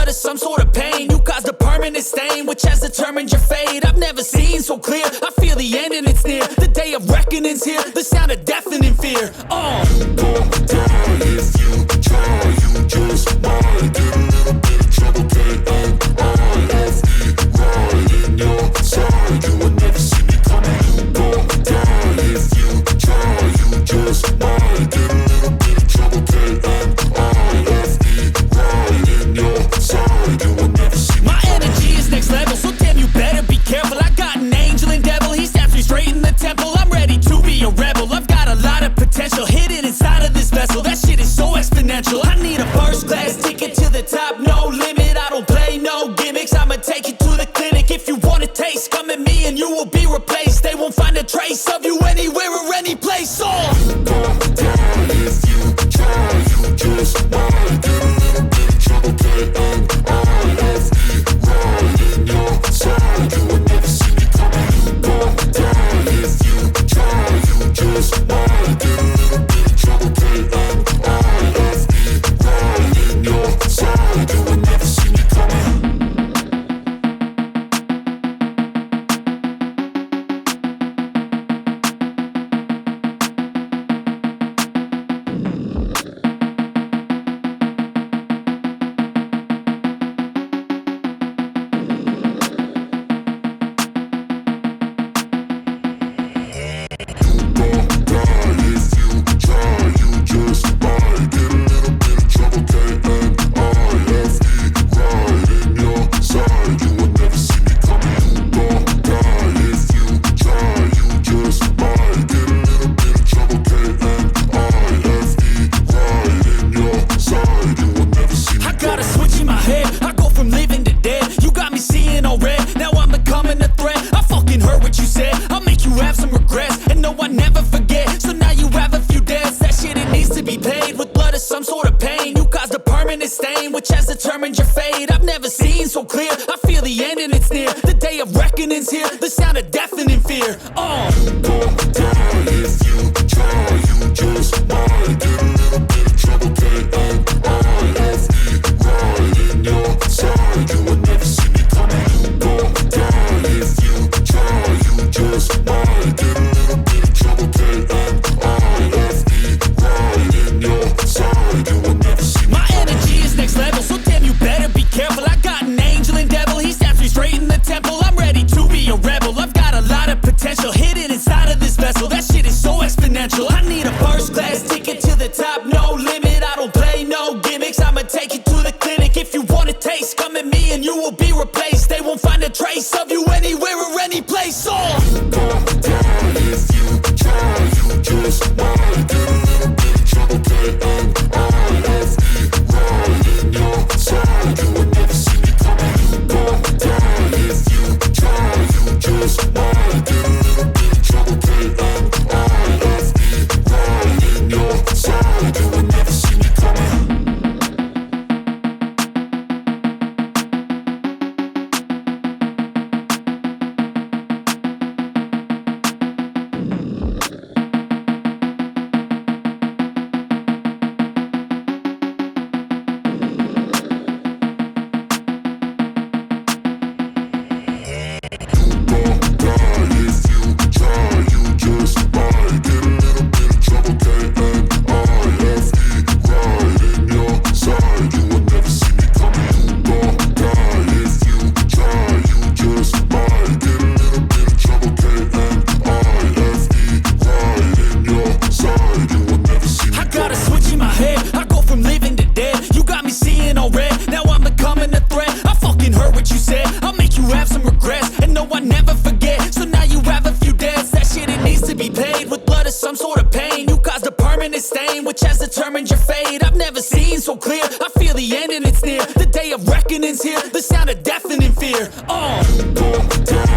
blood is some sort of pain. You caused a permanent stain, which has determined your fate. I've never seen so clear, I feel the end and it's near. The day of reckoning's here, the sound of deafening fear. You gon' die if you try, you just might get a little bit of trouble, K-N-I-F-E, right in your side, you will never see me coming. You gon' die if you try, you just might get a little bit of trouble, K-N-I-F-E, right in your side, you will never see me My energy is next level, so damn you better be careful. I got an angel and devil, he snaps me straight in the temple. I'm ready to be a rebel, I've got a lot of potential hidden inside of this vessel. That shit is so exponential. I need a first class ticket to the top, no limit. I don't play no gimmicks, I'ma take you to the clinic. If you want a taste, come at me and you will be replaced. They won't find a trace of you anywhere or any place. You gon' die if you try, you just might get a little bit of trouble, K-N-I-F-E, right in your side, you will never see me coming. You gon' die if you try, you just might get a little bit of trouble, K-N-I-F-E, right in your side, you will never see me coming. Which has determined your fate. I've never seen so clear, I feel the end and it's near. The day of reckoning's here, the sound of deafening fear. You gon' die if you try, you just might get a little bit of trouble, K-N-I-F-E, right in your side, you will never see me coming. You gon' die if you try, you just might get a little bit of trouble, K-N-I-F-E, right in your side, you will never see me. My energy is next level, so damn you better be careful. I got an angel and devil, he snaps me straight in the temple. I'm ready to be a rebel, I've got a lot of potential hidden inside of this vessel. That shit is so exponential. I need a first class ticket to the top, no limit. I don't play no gimmicks, I'ma take you to the clinic. If you want a taste, come at me and you will be replaced. They won't find a trace of you anywhere or any place. You gon' die if you try, you just might get a little bit of trouble, K-N-I-F-E, right in your side, you will never see me coming. You gon' die if you try, you just might get a little bit of trouble, K-N-I-F-E, right in your side, you will never see me coming. Some sort of pain, you caused a permanent stain, which has determined your fate. I've never seen so clear, I feel the end and it's near. The day of reckoning's here, the sound of deafening fear. You gon' die